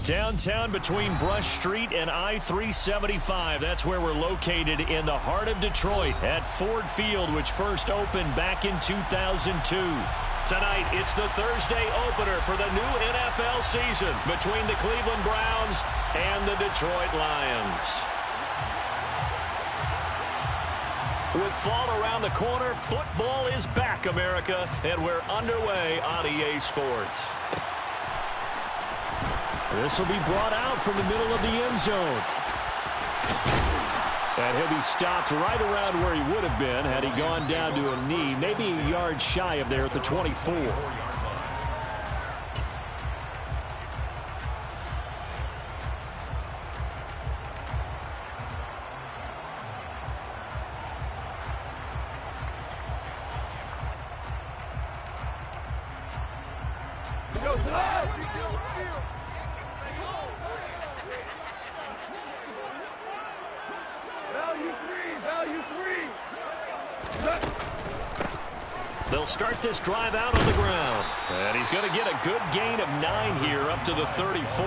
Downtown between Brush Street and I-375. That's where we're located in the heart of Detroit at Ford Field, which first opened back in 2002. Tonight, it's the Thursday opener for the new NFL season between the Cleveland Browns and the Detroit Lions. With fall around the corner, football is back, America, and we're underway on EA Sports. This will be brought out from the middle of the end zone. And he'll be stopped right around where he would have been had he gone down to a knee, maybe a yard shy of there at the 24. They'll start this drive out on the ground. And he's going to get a good gain of 9 here up to the 34.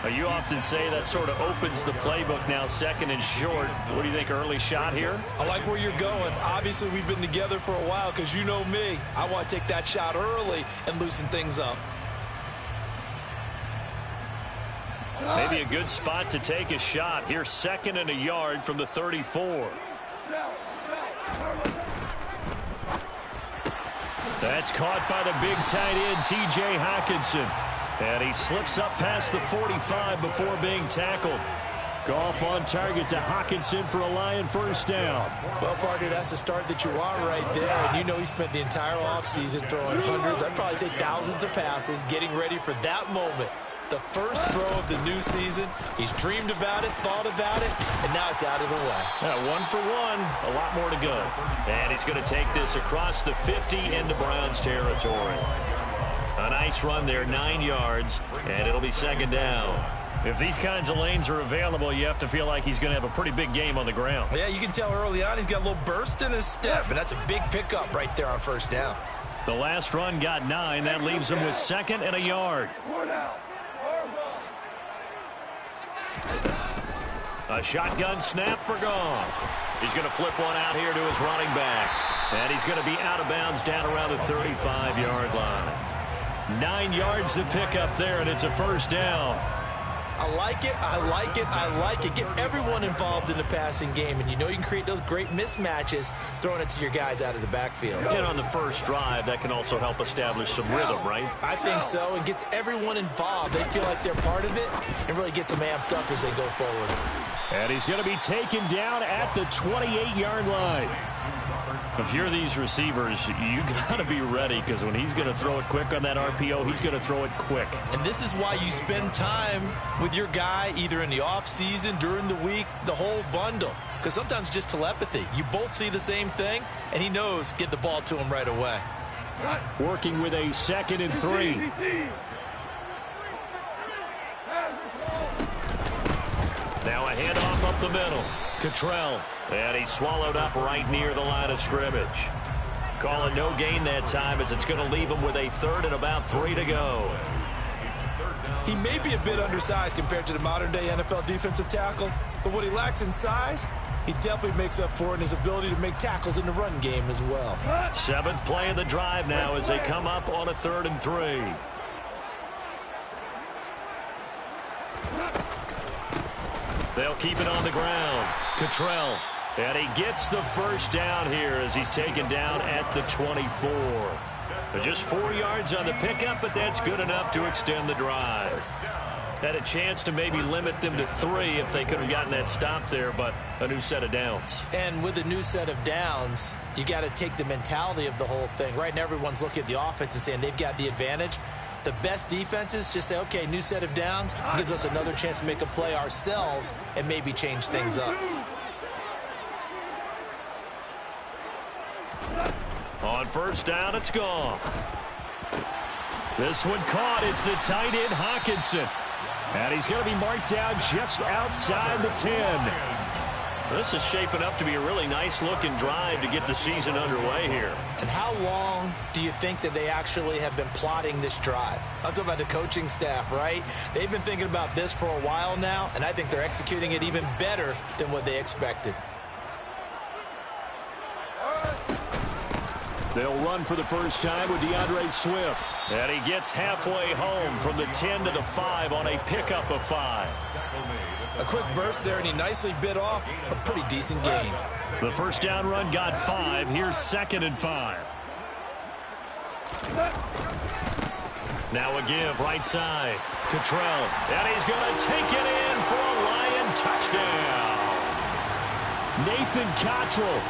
Now, you often say that sort of opens the playbook now, second and short. What do you think, early shot here? I like where you're going. Obviously, we've been together for a while because you know me. I want to take that shot early and loosen things up. Maybe a good spot to take a shot. Here's second and a yard from the 34. That's caught by the big tight end, T.J. Hockenson. And he slips up past the 45 before being tackled. Goff on target to Hockenson for a Lion first down. Well, partner, that's the start that you want right there. And you know he spent the entire offseason throwing hundreds, I'd probably say thousands of passes, getting ready for that moment. The first throw of the new season. He's dreamed about it, thought about it, and now it's out of the way. Yeah, 1 for 1, a lot more to go. And he's going to take this across the 50 into Browns territory. A nice run there, 9 yards, and it'll be second down. If these kinds of lanes are available, you have to feel like he's going to have a pretty big game on the ground. Yeah, you can tell early on he's got a little burst in his step, and that's a big pickup right there on first down. The last run got 9. That leaves him with second and a yard. A shotgun snap for Goff. He's going to flip one out here to his running back. And he's going to be out of bounds down around the 35-yard line. 9 yards to pick up there, and it's a first down. I like it, I like it, I like it. Get everyone involved in the passing game, and you know you can create those great mismatches throwing it to your guys out of the backfield. And on the first drive, that can also help establish some rhythm, right? I think so, and gets everyone involved. They feel like they're part of it and really gets them amped up as they go forward. And he's going to be taken down at the 28-yard line. If you're these receivers, you got to be ready, because when he's going to throw it quick on that RPO, he's going to throw it quick. And this is why you spend time with your guy either in the offseason, during the week, the whole bundle. Because sometimes just telepathy. You both see the same thing, and he knows get the ball to him right away. Working with a 2nd and 3. Now a handoff up the middle. Cottrell. And he's swallowed up right near the line of scrimmage. Call it no gain that time, as it's going to leave him with a 3rd and about 3 to go. He may be a bit undersized compared to the modern-day NFL defensive tackle, but what he lacks in size, he definitely makes up for in his ability to make tackles in the run game as well. 7th play of the drive now as they come up on a 3rd and 3. They'll keep it on the ground. Cottrell. And he gets the first down here as he's taken down at the 24. So just 4 yards on the pickup, but that's good enough to extend the drive. Had a chance to maybe limit them to 3 if they could have gotten that stop there, but a new set of downs. And with a new set of downs, you got to take the mentality of the whole thing. Right now, everyone's looking at the offense and saying they've got the advantage. The best defenses just say, okay, new set of downs, gives us another chance to make a play ourselves and maybe change things up. On first down, it's gone. This one caught. It's the tight end, Hockenson. And he's going to be marked down just outside the 10. This is shaping up to be a really nice-looking drive to get the season underway here. And how long do you think that they actually have been plotting this drive? I'm talking about the coaching staff, right? They've been thinking about this for a while now, and I think they're executing it even better than what they expected. They'll run for the first time with DeAndre Swift. And he gets halfway home from the 10 to the 5 on a pickup of 5. A quick burst there, and he nicely bit off a pretty decent gain. The first down run got 5. Here's 2nd and 5. Now a give right side. Cottrell. And he's going to take it in for a Lion touchdown. Nathan Cottrell.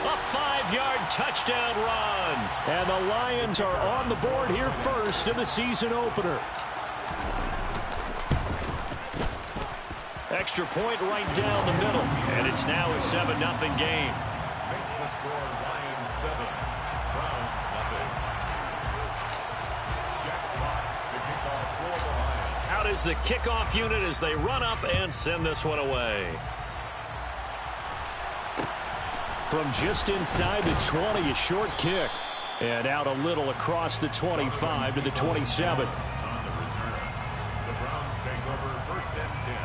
A 5-yard touchdown run. And the Lions are on the board here first in the season opener. Extra point right down the middle. And it's now a 7-0 game. Makes the score Lions 7, Browns 0. Jack Fox to kick off for the Lions. Out is the kickoff unit as they run up and send this one away. From just inside the 20, a short kick. And out a little across the 25 to the 27. On the return, the Browns take over 1st and 10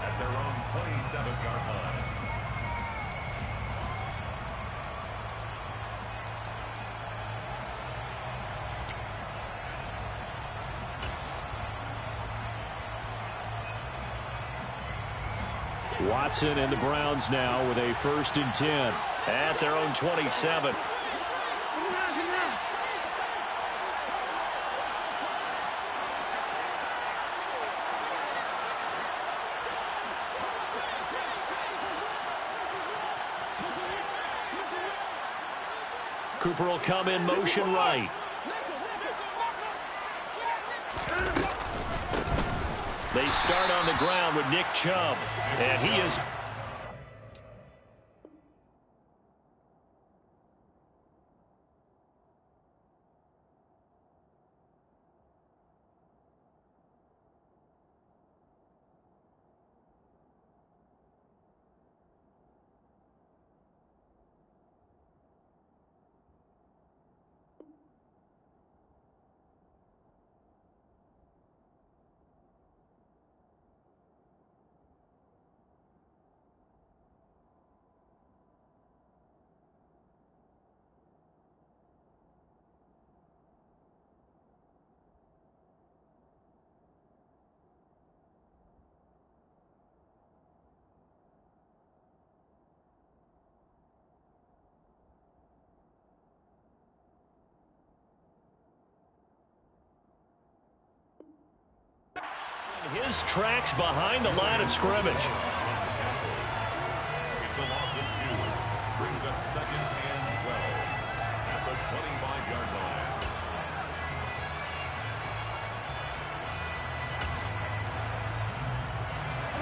at their own 27-yard line. Watson and the Browns now with a 1st and 10 at their own 27. Cooper will come in motion right. They start on the ground with Nick Chubb. And he is... His tracks behind the line of scrimmage. It's a loss of 2. Brings up 2nd and 12 at the 25-yard line.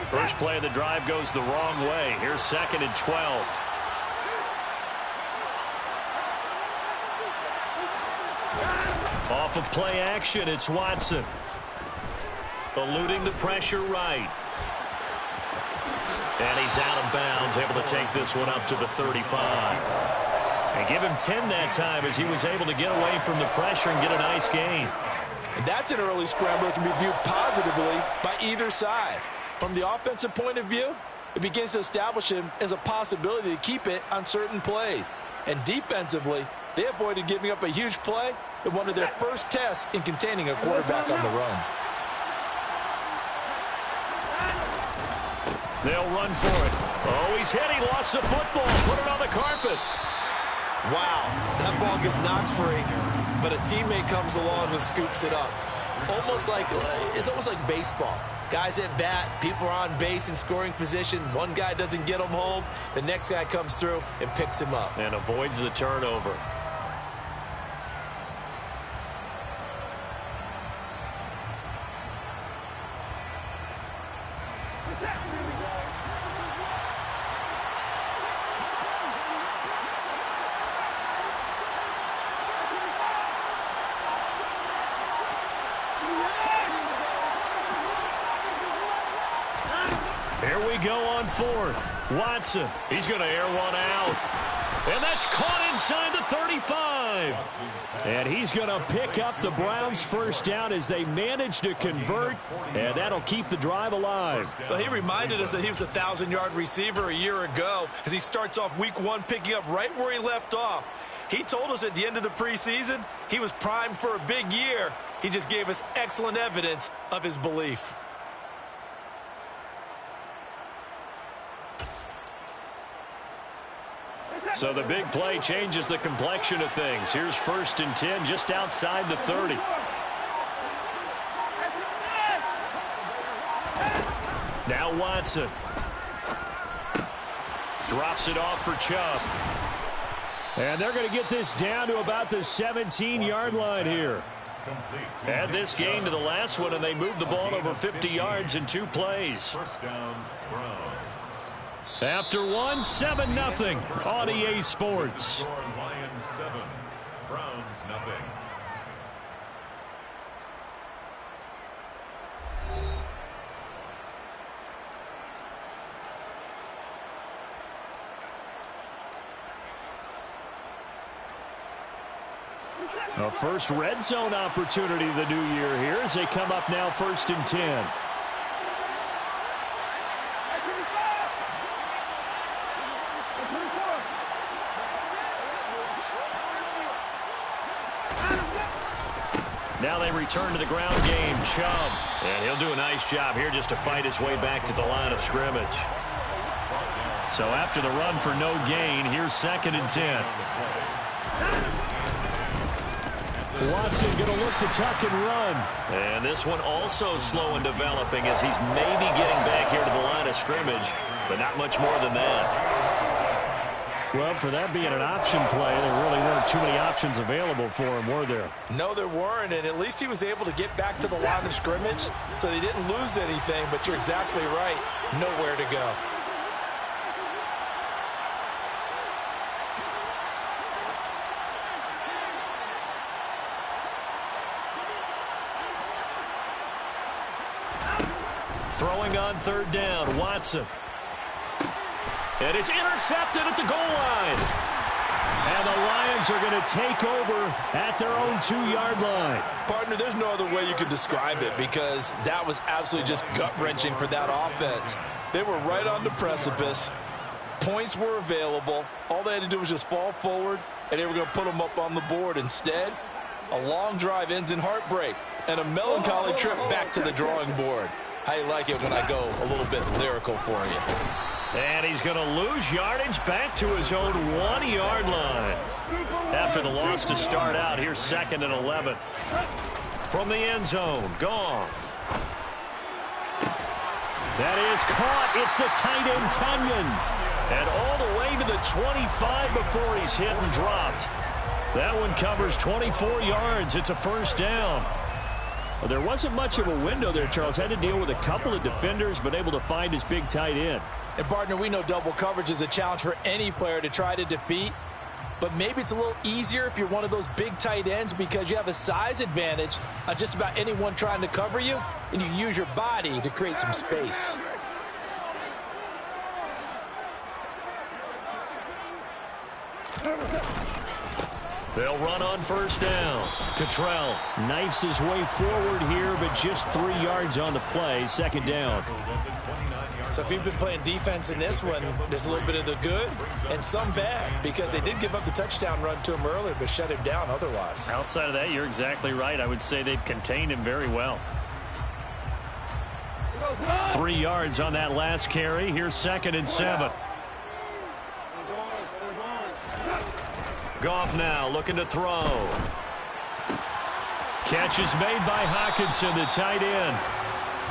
First play of the drive goes the wrong way. Here's 2nd and 12. Off of play action, it's Watson. Eluding the pressure right. And he's out of bounds, able to take this one up to the 35. And give him 10 that time as he was able to get away from the pressure and get a nice gain. And that's an early scramble that can be viewed positively by either side. From the offensive point of view, it begins to establish him as a possibility to keep it on certain plays. And defensively, they avoided giving up a huge play in one of their first tests in containing a quarterback on the run. They'll run for it. Oh, he's hit. He lost the football. Put it on the carpet. Wow, that ball gets knocked free, but a teammate comes along and scoops it up. It's almost like baseball. Guys at bat, people are on base in scoring position. One guy doesn't get him home. The next guy comes through and picks him up. And avoids the turnover. Here we go on 4th. Watson, he's going to air one out. And that's caught inside the 35. And he's going to pick up the Browns' first down as they manage to convert, and that'll keep the drive alive. Well, he reminded us that he was a 1,000-yard receiver a year ago as he starts off week 1 picking up right where he left off. He told us at the end of the preseason he was primed for a big year. He just gave us excellent evidence of his belief. So the big play changes the complexion of things. Here's 1st and 10 just outside the 30. Now Watson. Drops it off for Chubb. And they're going to get this down to about the 17-yard line here. Add this gain to the last one, and they moved the ball over 50 yards in 2 plays. First down, Browns. After 1, 7-0 on EA Sports. Score Lions 7, Browns nothing. A first red zone opportunity the new year here as they come up now 1st and 10. Now they return to the ground game. Chubb. And he'll do a nice job here just to fight his way back to the line of scrimmage. So after the run for no gain, here's 2nd and 10. Watson going to look to tuck and run. And this one also slow in developing as he's maybe getting back here to the line of scrimmage, but not much more than that. Well, for that being an option play, there really weren't too many options available for him, were there? No, there weren't, and at least he was able to get back to the line of scrimmage, so they didn't lose anything, but you're exactly right. Nowhere to go. Throwing on 3rd down, Watson. And it's intercepted at the goal line. And the Lions are going to take over at their own 2-yard line. Partner, there's no other way you could describe it because that was absolutely just gut-wrenching for that offense. They were right on the precipice. Points were available. All they had to do was just fall forward, and they were going to put them up on the board. Instead, a long drive ends in heartbreak and a melancholy trip back to the drawing board. I like it when I go a little bit lyrical for you. And he's going to lose yardage back to his own 1-yard line. After the loss to start out, here's 2nd and 11. From the end zone, Goff. That is caught. It's the tight end, Tunyon. And all the way to the 25 before he's hit and dropped. That one covers 24 yards. It's a 1st down. Well, there wasn't much of a window there, Charles. Had to deal with a couple of defenders, but able to find his big tight end. And, partner, we know double coverage is a challenge for any player to try to defeat. But maybe it's a little easier if you're one of those big tight ends because you have a size advantage on just about anyone trying to cover you, and you use your body to create some space. They'll run on 1st down. Cottrell knifes his way forward here, but just 3 yards on the play. 2nd down. So if you've been playing defense in this one, there's a little bit of the good and some bad because they did give up the touchdown run to him earlier, but shut him down otherwise. Outside of that, you're exactly right. I would say they've contained him very well. 3 yards on that last carry. Here's 2nd and 7. Goff now looking to throw. Catch is made by Hockenson, the tight end.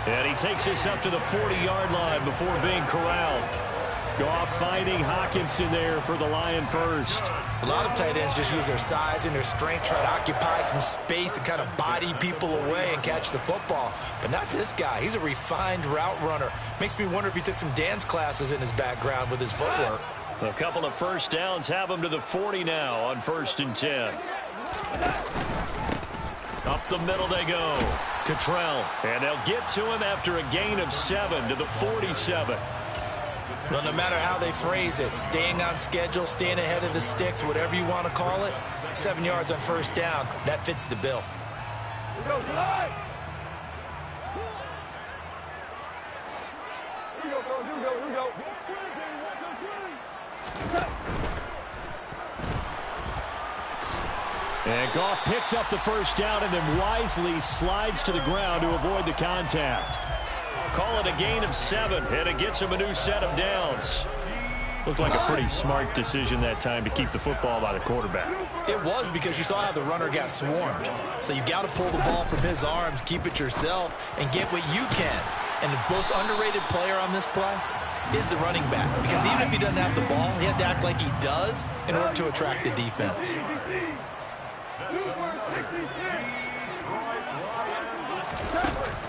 And he takes this up to the 40-yard line before being corralled. Goff finding Hockenson there for the Lion first. A lot of tight ends just use their size and their strength, try to occupy some space and kind of body people away and catch the football. But not this guy. He's a refined route runner. Makes me wonder if he took some dance classes in his background with his footwork. A couple of 1st downs have him to the 40 now on 1st and 10. Up the middle they go. Cottrell. And they'll get to him after a gain of 7 to the 47. Well, no matter how they phrase it, staying on schedule, staying ahead of the sticks, whatever you want to call it, 7 yards on first down, that fits the bill. And Goff picks up the first down and then wisely slides to the ground to avoid the contact. Call it a gain of 7, and it gets him a new set of downs. Looked like a pretty smart decision that time to keep the football by the quarterback. It was, because you saw how the runner got swarmed. So you got to pull the ball from his arms, keep it yourself, and get what you can. And the most underrated player on this play is the running back. Because even if he doesn't have the ball, he has to act like he does in order to attract the defense.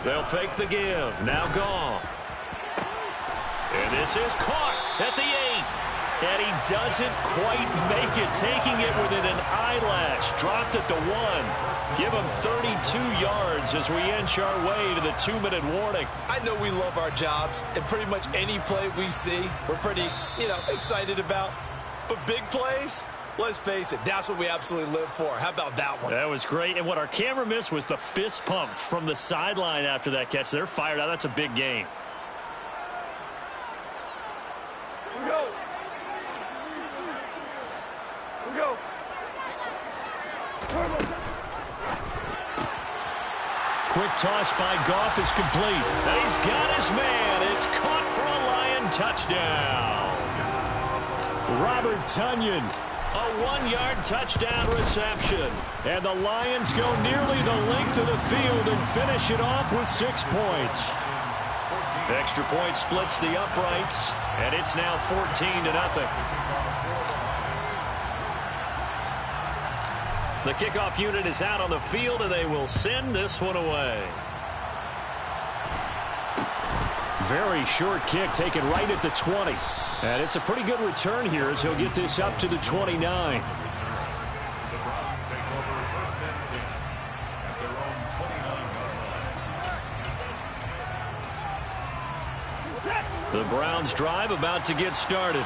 They'll fake the give. Now Goff. And this is caught at the 8. And he doesn't quite make it, taking it within an eyelash. Dropped at the 1. Give him 32 yards as we inch our way to the 2-minute warning. I know we love our jobs, and pretty much any play we see, we're pretty, excited about. But big plays, let's face it, that's what we absolutely live for. How about that one? That was great. And what our camera missed was the fist pump from the sideline after that catch. They're fired out. That's a big game. Here we go. Here we go. Quick toss by Goff is complete. And he's got his man. It's caught for a Lion touchdown. Robert Tonyan, a 1-yard touchdown reception. And the Lions go nearly the length of the field and finish it off with 6 points. Extra point splits the uprights, and it's now 14-0. The kickoff unit is out on the field, and they will send this one away. Very short kick taken right at the 20. And it's a pretty good return here as he'll get this up to the 29. The Browns take over first and 10 at their own 29-yard line. The Browns drive about to get started.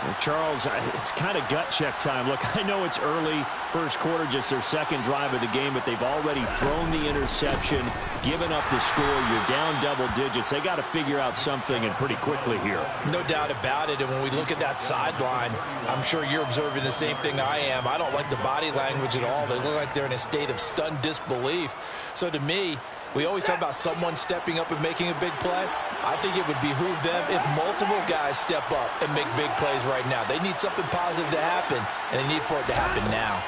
Well, Charles, it's kind of gut check time. Look, I know it's early, first quarter, just their second drive of the game, but they've already thrown the interception, given up the score. You're down double digits. They got to figure out something, and pretty quickly here. No doubt about it. And when we look at that sideline, I'm sure you're observing the same thing I am. I don't like the body language at all. They look like they're in a state of stunned disbelief. So to me, we always talk about someone stepping up and making a big play. I think it would behoove them if multiple guys step up and make big plays right now. They need something positive to happen, and they need for it to happen now.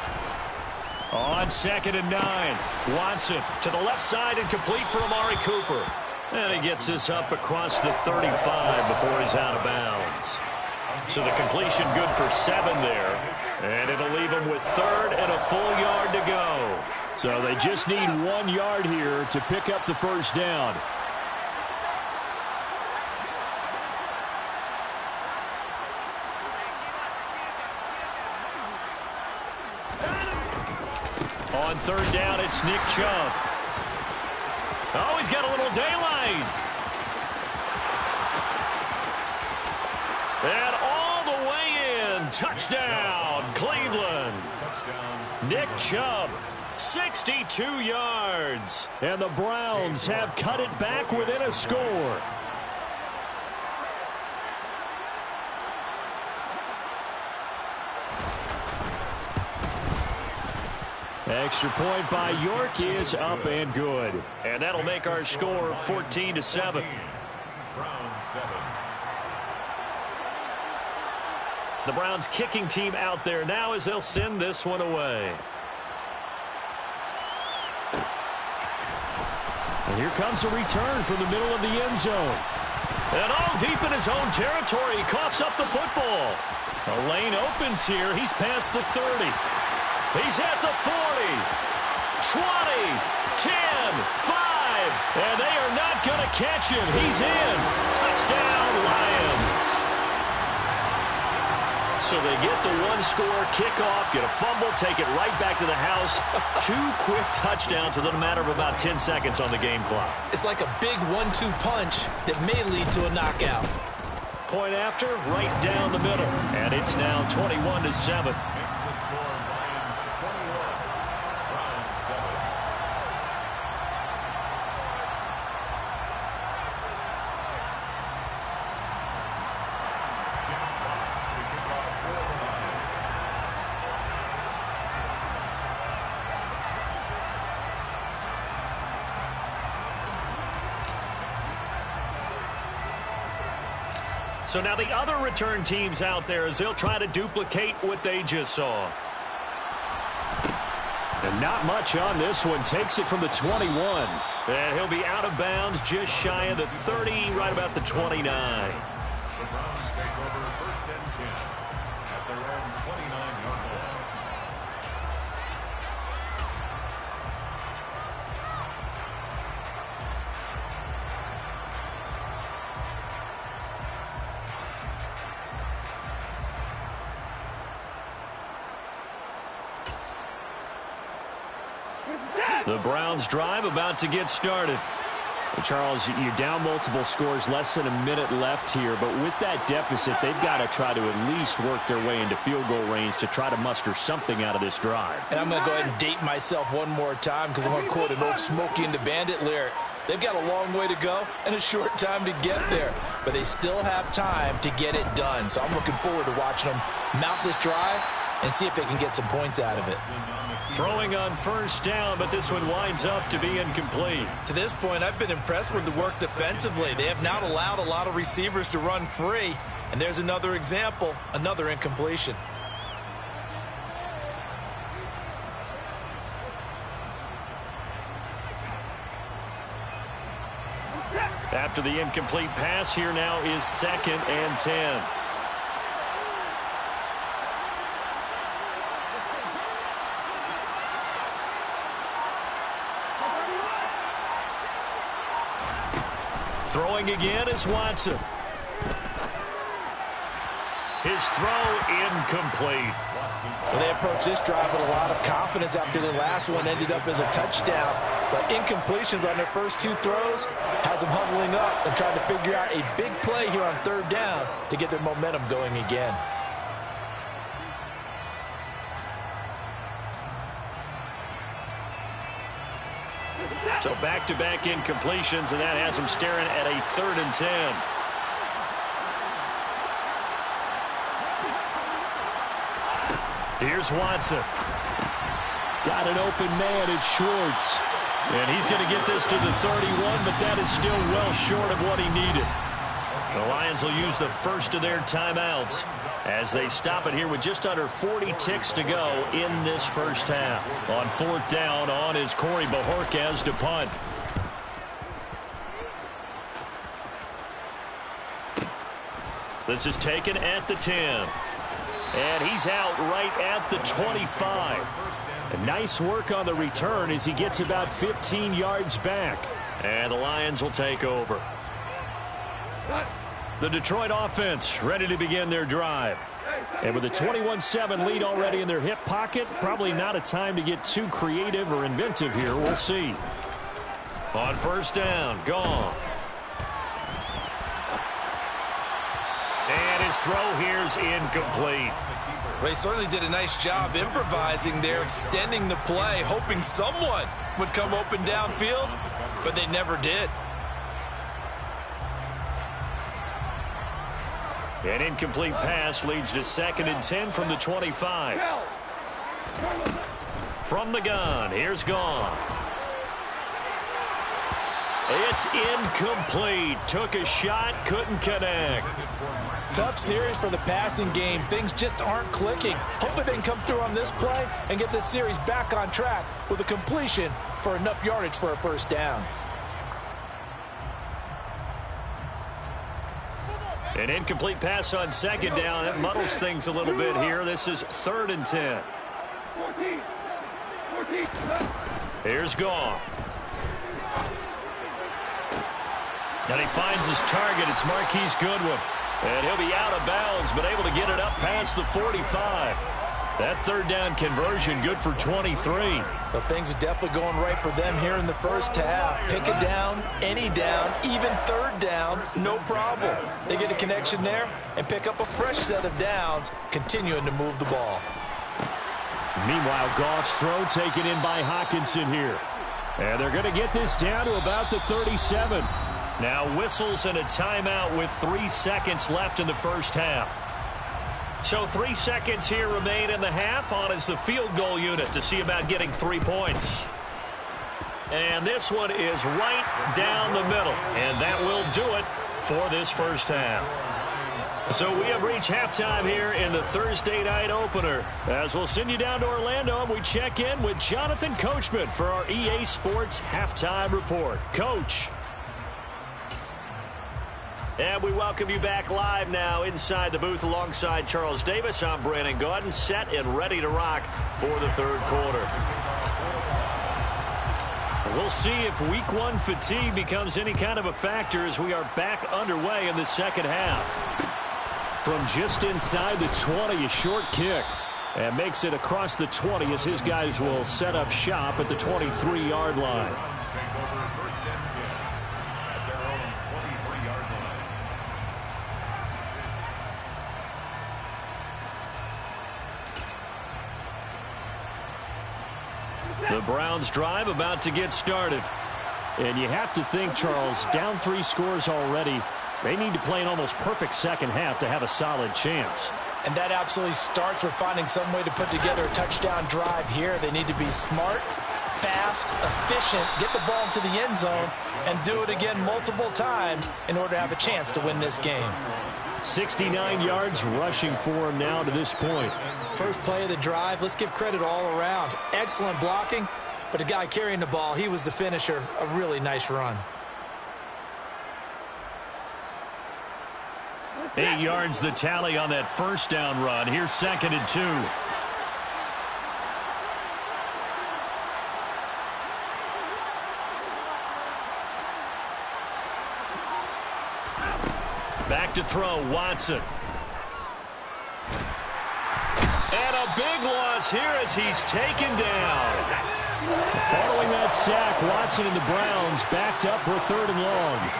On 2nd and 9, Watson to the left side and complete for Amari Cooper. And he gets this up across the 35 before he's out of bounds. So the completion good for 7 there. And it'll leave him with 3rd and a full yard to go. So they just need 1 yard here to pick up the first down. On 3rd down, it's Nick Chubb. Oh, he's got a little daylight. And all the way in. Touchdown, Cleveland. Touchdown. Nick Chubb, 62 yards. And the Browns have cut it back within a score. Extra point by York is up and good. And that'll make our score 14-7. Browns 7. The Browns kicking team out there now as they'll send this one away. And here comes a return from the middle of the end zone. And all deep in his own territory, he coughs up the football. A lane opens here. He's past the 30. He's at the 40, 20, 10, 5, and they are not going to catch him. He's in. Touchdown, Lions. So they get the one-score kickoff, get a fumble, take it right back to the house. 2 quick touchdowns within a matter of about 10 seconds on the game clock. It's like a big 1-2 punch that may lead to a knockout. Point after, right down the middle. And it's now 21-7. Makes the score Lions 21, Browns 7. Jack Fox to kick off for the Lions. So now the other return teams out there as they'll try to duplicate what they just saw. And not much on this one. Takes it from the 21. And he'll be out of bounds just shy of the 30, right about the 29. The Browns take over first and 10 at their own 29-yard line. The Browns drive about to get started. Well, Charles, you're down multiple scores, less than a minute left here, but with that deficit, they've got to try to at least work their way into field goal range to try to muster something out of this drive. And I'm going to go ahead and date myself one more time because I'm going to quote an old Smokey and the Bandit lyric. They've got a long way to go and a short time to get there, but they still have time to get it done. So I'm looking forward to watching them mount this drive and see if they can get some points out of it. Throwing on first down, but this one winds up to be incomplete. To this point, I've been impressed with the work defensively. They have not allowed a lot of receivers to run free. And there's another example, another incompletion. After the incomplete pass, here now is 2nd and 10. Throwing again is Watson. His throw incomplete. Well, they approached this drive with a lot of confidence after the last one ended up as a touchdown. But incompletions on their first two throws has them huddling up and trying to figure out a big play here on third down to get their momentum going again. So back-to-back incompletions, and that has them staring at a 3rd and 10. Here's Watson. Got an open man, it's Schwartz. And he's going to get this to the 31, but that is still well short of what he needed. The Lions will use the first of their timeouts as they stop it here with just under 40 ticks to go in this first half. On 4th down, on is Corey Bojorquez to punt. This is taken at the 10. And he's out right at the 25. And nice work on the return as he gets about 15 yards back. And the Lions will take over. The Detroit offense ready to begin their drive. And with a 21-7 lead already in their hip pocket, probably not a time to get too creative or inventive here. We'll see. On first down, Goff. And his throw here's incomplete. They certainly did a nice job improvising there, extending the play, hoping someone would come open downfield, but they never did. An incomplete pass leads to 2nd and 10 from the 25. From the gun, here's Goff. It's incomplete. Took a shot, couldn't connect. Tough series for the passing game. Things just aren't clicking. Hopefully they can come through on this play and get this series back on track with a completion for enough yardage for a first down. An incomplete pass on 2nd down. That muddles things a little bit here. This is 3rd and 10. Here's Goff. And he finds his target. It's Marquise Goodwin. And he'll be out of bounds, but able to get it up past the 45. That third down conversion good for 23. Well, things are definitely going right for them here in the first half. Pick a down, any down, even third down, no problem. They get a connection there and pick up a fresh set of downs, continuing to move the ball. Meanwhile, Goff's throw taken in by Hockenson here. And they're going to get this down to about the 37. Now whistles and a timeout with 3 seconds left in the first half. So 3 seconds here remain in the half. On is the field goal unit to see about getting 3 points. And this one is right down the middle. And that will do it for this first half. So we have reached halftime here in the Thursday night opener. As we'll send you down to Orlando, and we check in with Jonathan Coachman for our EA Sports Halftime Report. Coach. And we welcome you back live now inside the booth alongside Charles Davis. I'm Brandon Gaudin, set and ready to rock for the third quarter. We'll see if week one fatigue becomes any kind of a factor as we are back underway in the second half. From just inside the 20, a short kick. And makes it across the 20 as his guys will set up shop at the 23-yard line. The Browns drive about to get started. And you have to think, Charles, down 3 scores already. They need to play an almost perfect second half to have a solid chance. And that absolutely starts with finding some way to put together a touchdown drive here. They need to be smart, fast, efficient, get the ball into the end zone, and do it again multiple times in order to have a chance to win this game. 69 yards rushing for him now to this point. First play of the drive, let's give credit all around. Excellent blocking, but the guy carrying the ball, he was the finisher. A really nice run. 8 yards the tally on that first down run. Here's 2nd and 2. Back to throw, Watson. And a big loss here as he's taken down. Following that sack, Watson and the Browns backed up for a 3rd and long.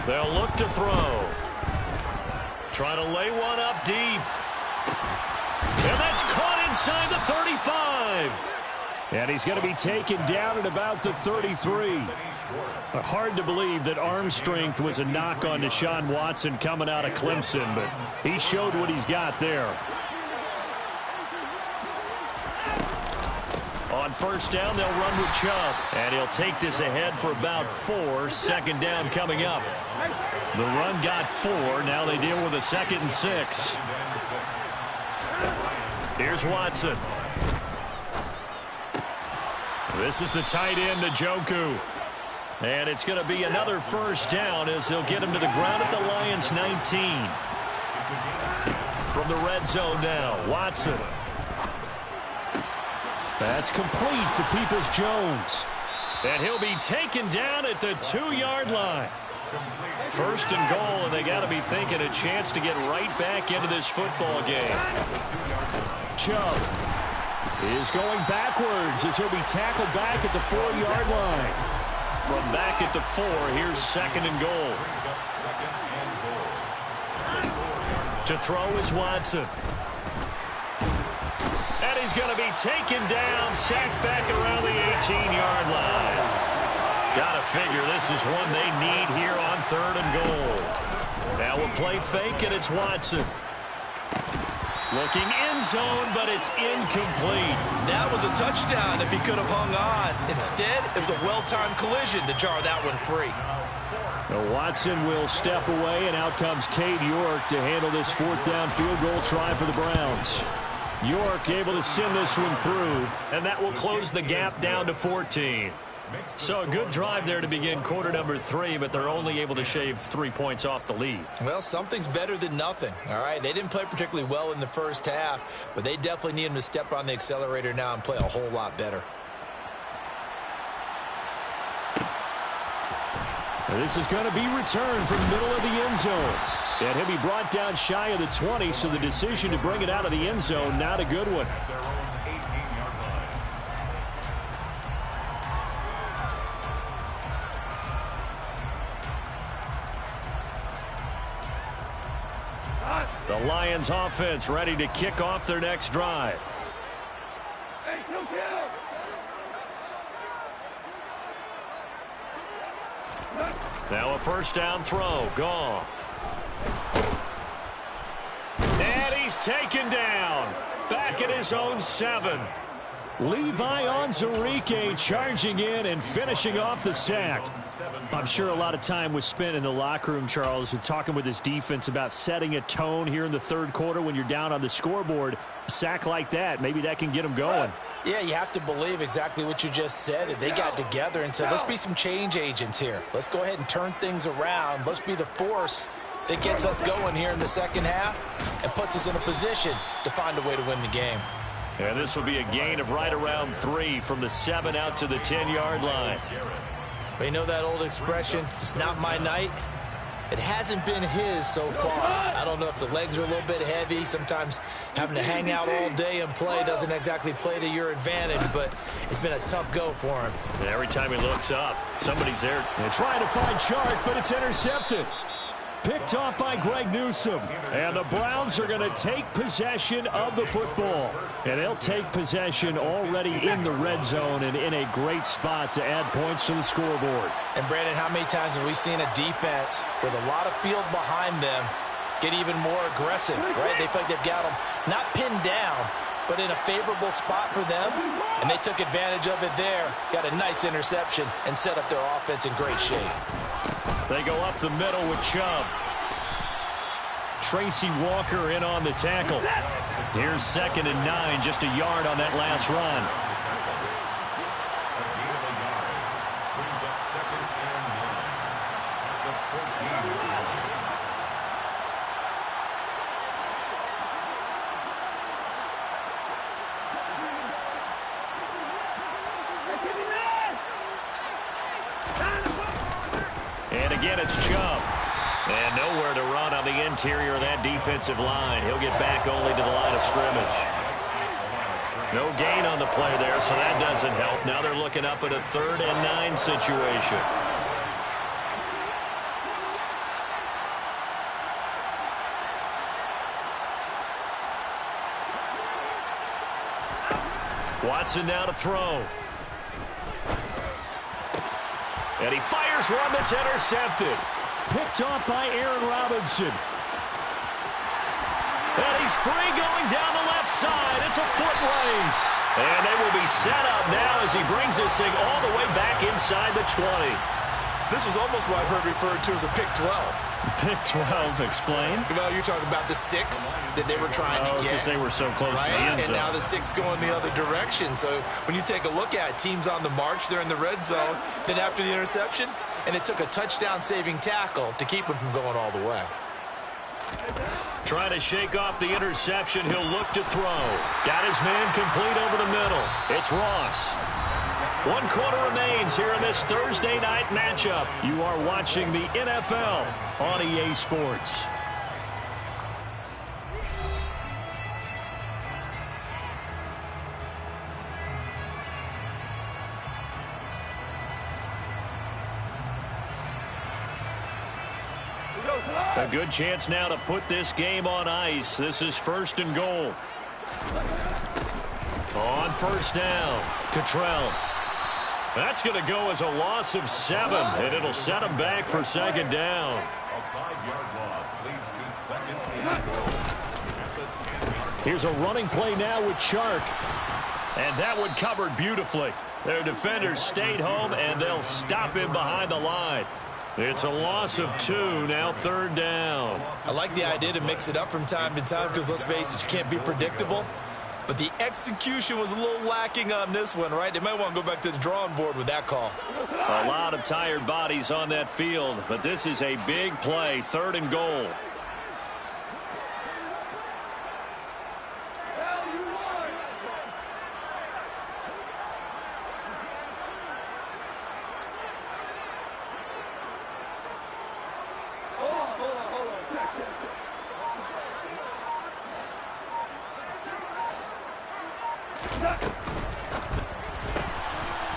They'll look to throw. Trying to lay one up deep. And that's caught inside the 35. And he's going to be taken down at about the 33. Hard to believe that arm strength was a knock on Deshaun Watson coming out of Clemson, but he showed what he's got there. On first down, they'll run with Chubb. And he'll take this ahead for about 4. 2nd down coming up. The run got 4. Now they deal with a 2nd and 6. Here's Watson. This is the tight end, Njoku. And it's going to be another first down as they'll get him to the ground at the Lions' 19. From the red zone now, Watson. That's complete to Peoples-Jones. And he'll be taken down at the 2-yard line. 1st and goal, and they got to be thinking a chance to get right back into this football game. Chubb is going backwards as he'll be tackled back at the 4-yard line. From back at the 4, here's 2nd and goal. To throw is Watson. And he's going to be taken down, sacked back around the 18-yard line. Got to figure this is one they need here on 3rd and goal. Now we'll play fake, and it's Watson. Looking end zone, but it's incomplete. That was a touchdown if he could have hung on. Instead, it was a well-timed collision to jar that one free. Now Watson will step away, and out comes Cade York to handle this 4th down field goal try for the Browns. York able to send this one through. And that will close the gap down to 14. So a good drive there to begin quarter number 3, but they're only able to shave 3 points off the lead. Well, something's better than nothing, all right? They didn't play particularly well in the first half, but they definitely need them to step on the accelerator now and play a whole lot better. This is going to be returned from the middle of the end zone. And he'll be brought down shy of the 20, so the decision to bring it out of the end zone, not a good one. At their own 18-yard line. The Lions offense ready to kick off their next drive. Hey, no kill. Now a first down throw. Goff. And he's taken down. Back at his own 7. Levi Onwuzurike charging in and finishing off the sack. I'm sure a lot of time was spent in the locker room, Charles, talking with his defense about setting a tone here in the third quarter when you're down on the scoreboard. A sack like that, maybe that can get them going. Yeah, you have to believe exactly what you just said. They got together and said, let's be some change agents here. Let's go ahead and turn things around. Let's be the force that gets us going here in the second half and puts us in a position to find a way to win the game. And this will be a gain of right around 3 from the 7 out to the 10-yard line. But you know that old expression, it's not my night? It hasn't been his so far. I don't know if the legs are a little bit heavy. Sometimes having to hang out all day and play doesn't exactly play to your advantage, but it's been a tough go for him. And every time he looks up, somebody's there. They're trying to find Chark, but it's intercepted. Picked off by Greg Newsome. And the Browns are going to take possession of the football. And they'll take possession already in the red zone and in a great spot to add points to the scoreboard. And, Brandon, how many times have we seen a defense with a lot of field behind them get even more aggressive, right? They feel like they've got them not pinned down, but in a favorable spot for them. And they took advantage of it there, got a nice interception, and set up their offense in great shape. They go up the middle with Chubb. Tracy Walker in on the tackle. Here's 2nd and 9, just a yard on that last run. Brings up 2nd and 9 at the 14. And again, it's Chubb. And nowhere to run on the interior of that defensive line. He'll get back only to the line of scrimmage. No gain on the play there, so that doesn't help. Now they're looking up at a 3rd and 9 situation. Watson now to throw. And he fires one that's intercepted. Picked off by Aaron Robinson. And he's free going down the left side. It's a foot race. And they will be set up now as he brings this thing all the way back inside the 20. This was almost what I've heard referred to as a pick 12. Pick 12, explain. Well, you're talking about the 6 that they were trying to get. Because they were so close to the end zone. And now the 6 going the other direction. So when you take a look at teams on the march, they're in the red zone. Then after the interception, and it took a touchdown-saving tackle to keep them from going all the way. Trying to shake off the interception. He'll look to throw. Got his man complete over the middle. It's Ross. 1 quarter remains here in this Thursday night matchup. You are watching the NFL on EA Sports. A good chance now to put this game on ice. This is 1st and goal. On 1st down, Cottrell. That's going to go as a loss of 7, and it'll set him back for 2nd down. A 5-yard loss leads to 2nd and goal. At the 10-yard. Here's a running play now with Chark. And that one covered beautifully. Their defenders stayed home, and they'll stop him behind the line. It's a loss of 2, now 3rd down. I like the idea to mix it up from time to time because, let's face it, you can't be predictable. But the execution was a little lacking on this one, right? They might want to go back to the drawing board with that call. A lot of tired bodies on that field, but this is a big play, 3rd and goal.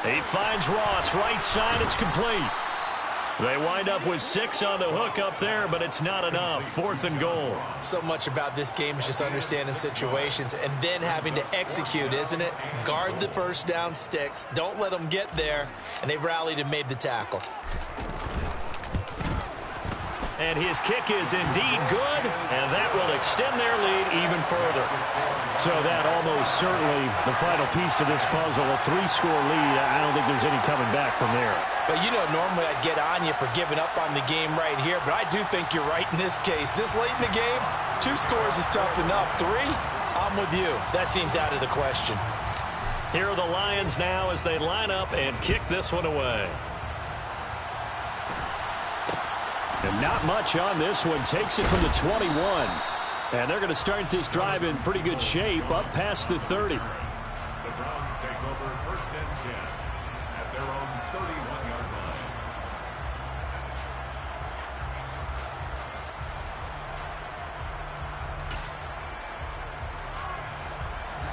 He finds Ross, right side, it's complete. They wind up with 6 on the hook up there, but it's not enough. 4th and goal. So much about this game is just understanding situations and then having to execute, isn't it? Guard the first down sticks. Don't let them get there. And they rallied and made the tackle. And his kick is indeed good, and that will extend their lead even further. So that almost certainly the final piece to this puzzle, a 3-score lead. I don't think there's any coming back from there. But, you know, normally I'd get on you for giving up on the game right here, but I do think you're right in this case. This late in the game, 2 scores is tough enough. 3, I'm with you. That seems out of the question. Here are the Lions now as they line up and kick this one away. And not much on this one. Takes it from the 21. And they're going to start this drive in pretty good shape up past the 30. The Browns take over 1st and 10 at their own 31-yard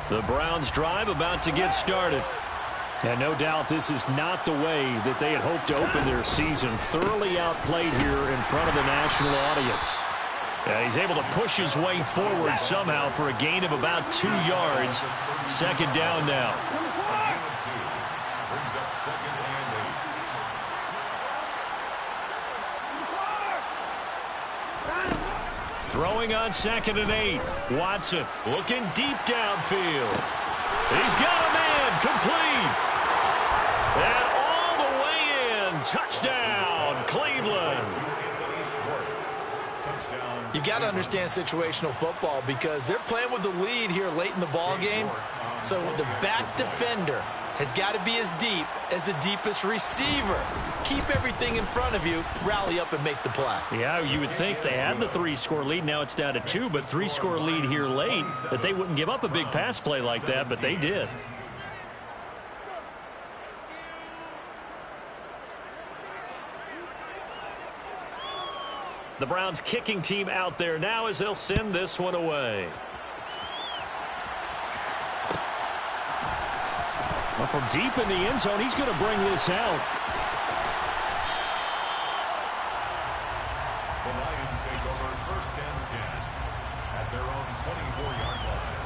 line. The Browns drive about to get started. And no doubt this is not the way that they had hoped to open their season. Thoroughly outplayed here in front of the national audience. He's able to push his way forward somehow for a gain of about 2 yards. 2nd down now. Brings up 2nd and 8. Throwing on 2nd and 8. Watson looking deep downfield. He's got a man complete. And all the way in. Touchdown, Cleveland. You've got to understand situational football because they're playing with the lead here late in the ball game. So the back defender has got to be as deep as the deepest receiver. Keep everything in front of you, rally up and make the play. Yeah, you would think they had the 3-score lead. Now it's down to 2, but 3-score lead here late, that they wouldn't give up a big pass play like that, but they did. The Browns kicking team out there now as they'll send this one away. Well, from deep in the end zone, he's going to bring this out. The Lions take over 1st and 10 at their own 24-yard line.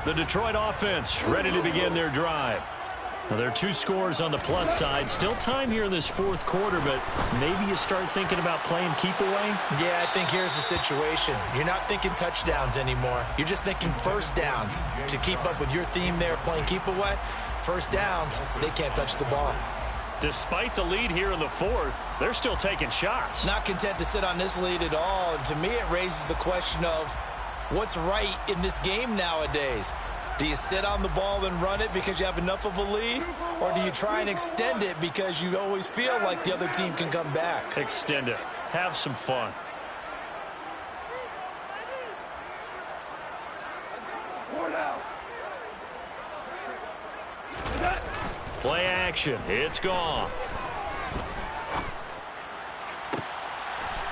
The Detroit offense ready to begin their drive. Now, there are 2 scores on the plus side. Still time here in this 4th quarter, but maybe you start thinking about playing keep away? Yeah, I think here's the situation. You're not thinking touchdowns anymore. You're just thinking first downs. To keep up with your theme there, playing keep away, first downs, they can't touch the ball. Despite the lead here in the 4th, they're still taking shots. Not content to sit on this lead at all. And to me, it raises the question of what's right in this game nowadays. Do you sit on the ball and run it because you have enough of a lead? Or do you try and extend it because you always feel like the other team can come back? Extend it. Have some fun. Play action. It's gone.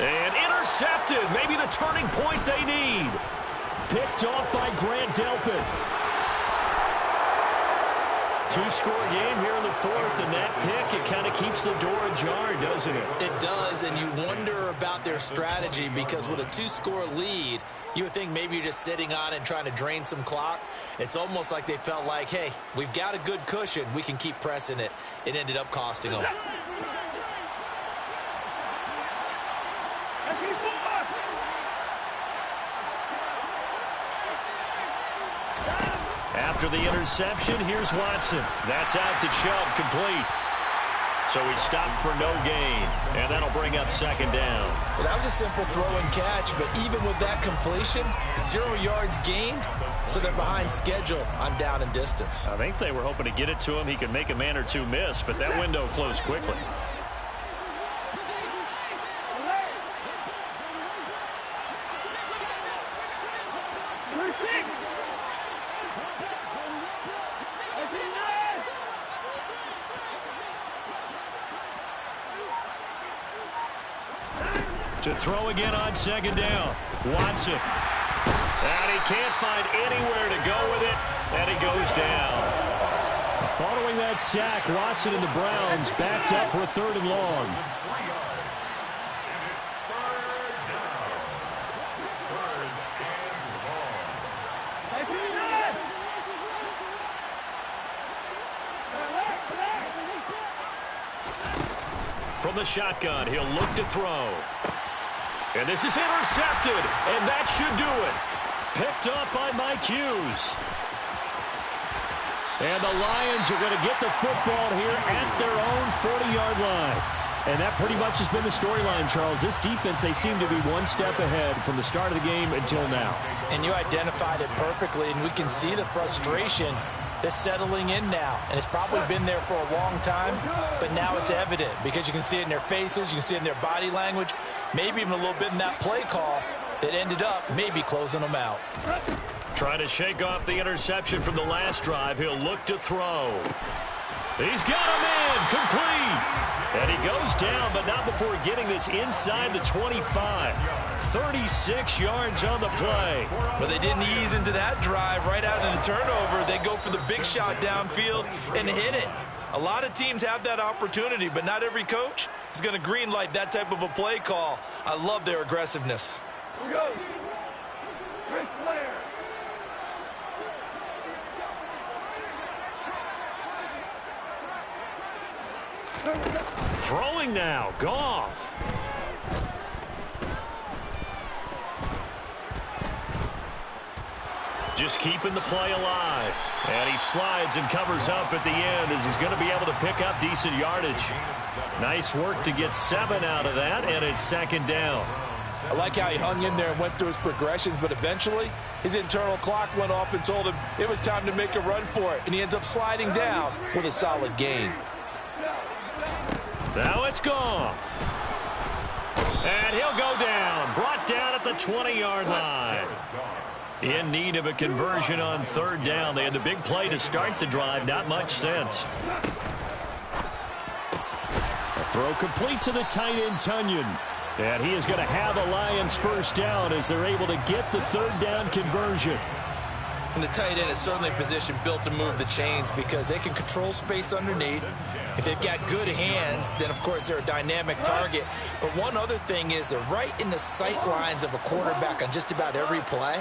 And intercepted. Maybe the turning point they need. Picked off by Grant Delpit. 2-score game here in the 4th, and that pick, it kind of keeps the door ajar, doesn't it? It does, and you wonder about their strategy because with a 2-score lead, you would think maybe you're just sitting on it and trying to drain some clock. It's almost like they felt like, hey, we've got a good cushion. We can keep pressing it. It ended up costing them. After the interception, here's Watson. That's out to Chubb, complete. So he stopped for no gain, and that'll bring up second down. Well, that was a simple throw and catch, but even with that completion, 0 yards gained, so they're behind schedule on down and distance. I think they were hoping to get it to him. He could make a man or two miss, but that window closed quickly. To throw again on second down. Watson. And he can't find anywhere to go with it. And he goes down. Following that sack, Watson and the Browns backed up for a 3rd and long. From the shotgun, he'll look to throw. And this is intercepted, and that should do it. Picked up by Mike Hughes. And the Lions are going to get the football here at their own 40-yard line. And that pretty much has been the storyline, Charles. This defense, they seem to be one step ahead from the start of the game until now. And you identified it perfectly, and we can see the frustration that's settling in now. And it's probably been there for a long time, but now it's evident because you can see it in their faces, you can see it in their body language, maybe even a little bit in that play call that ended up maybe closing them out. Trying to shake off the interception from the last drive. He'll look to throw. He's got him in, complete. And he goes down, but not before getting this inside the 25. 36 yards on the play. But they didn't ease into that drive right out of the turnover. They go for the big shot downfield and hit it. A lot of teams have that opportunity, but not every coach is going to greenlight that type of a play call. I love their aggressiveness. Here we go. Chris Blair. Throwing now, Goff. Just keeping the play alive. And he slides and covers up at the end as he's going to be able to pick up decent yardage. Nice work to get 7 out of that, and it's second down. I like how he hung in there and went through his progressions, but eventually his internal clock went off and told him it was time to make a run for it, and he ends up sliding down with a solid gain. Now it's Goff. And he'll go down. Brought down at the 20-yard line. In need of a conversion on 3rd down. They had the big play to start the drive. Not much sense. A throw complete to the tight end, Tunyon. And he is going to have a Lions first down as they're able to get the 3rd down conversion. And the tight end is certainly a position built to move the chains because they can control space underneath. If they've got good hands, then, of course, they're a dynamic target. But one other thing is they're right in the sight lines of a quarterback on just about every play.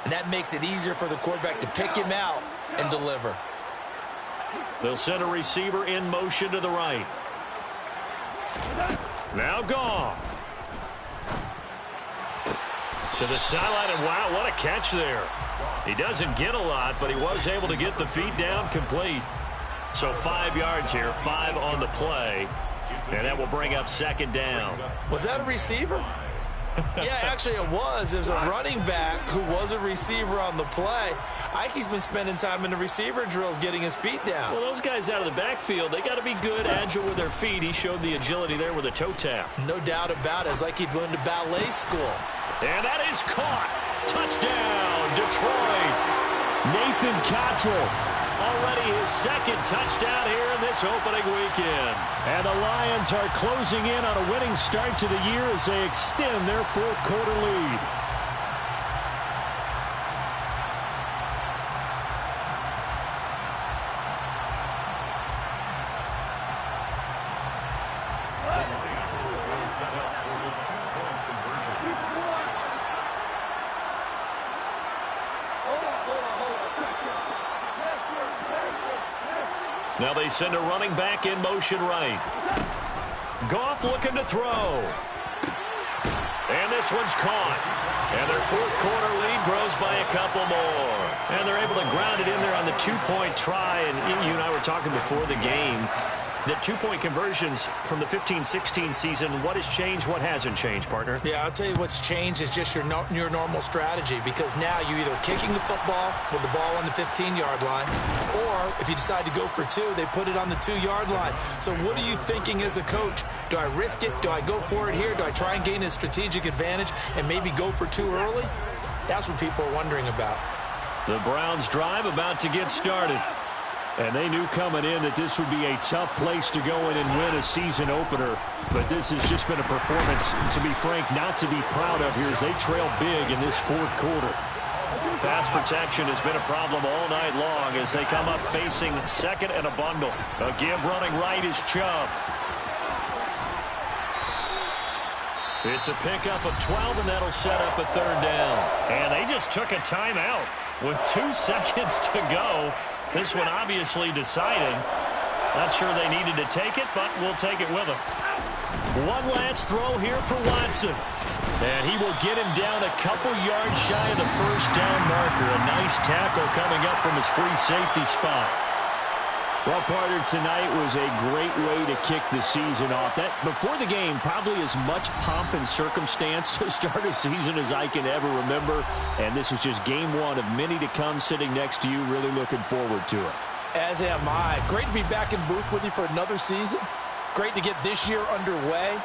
And that makes it easier for the quarterback to pick him out and deliver. They'll send a receiver in motion to the right. Now Goff. To the sideline, and wow, what a catch there. He doesn't get a lot, but he was able to get the feet down complete. So 5 yards here, 5 on the play. And that will bring up second down. Was that a receiver? Yeah, actually it was. It was a running back who was a receiver on the play. Ike's been spending time in the receiver drills getting his feet down. Well, those guys out of the backfield, they got to be good, agile with their feet. He showed the agility there with a toe tap. No doubt about it. It's like he'd went to ballet school. And that is caught. Touchdown, Detroit. Nathan Cottrell. Already his 2nd touchdown here in this opening weekend. And the Lions are closing in on a winning start to the year as they extend their 4th quarter lead. Now they send a running back in motion right. Goff looking to throw. And this one's caught. And their fourth quarter lead grows by a couple more. And they're able to ground it in there on the two-point try. And you and I were talking before the game that two-point conversions from the 15-16 season, what has changed, what hasn't changed, partner? Yeah, I'll tell you what's changed is just your normal strategy, because now you're either kicking the football with the ball on the 15-yard line, or if you decide to go for two, they put it on the 2-yard line. So what are you thinking as a coach? Do I risk it? Do I go for it here? Do I try and gain a strategic advantage and maybe go for two early? That's what people are wondering about. The Browns drive about to get started. And they knew coming in that this would be a tough place to go in and win a season opener. But this has just been a performance, to be frank, not to be proud of here as they trail big in this fourth quarter. Pass protection has been a problem all night long as they come up facing second and a bundle. A give running right is Chubb. It's a pickup of 12, and that'll set up a third down. And they just took a timeout with 2 seconds to go. This one obviously decided. Not sure they needed to take it, but we'll take it with them. One last throw here for Watson. And he will get him down a couple yards shy of the first down marker. A nice tackle coming up from his free safety spot. Well, partner, tonight was a great way to kick the season off. That before the game, probably as much pomp and circumstance to start a season as I can ever remember. And this is just game one of many to come sitting next to you. Really looking forward to it. As am I. Great to be back in booth with you for another season. Great to get this year underway.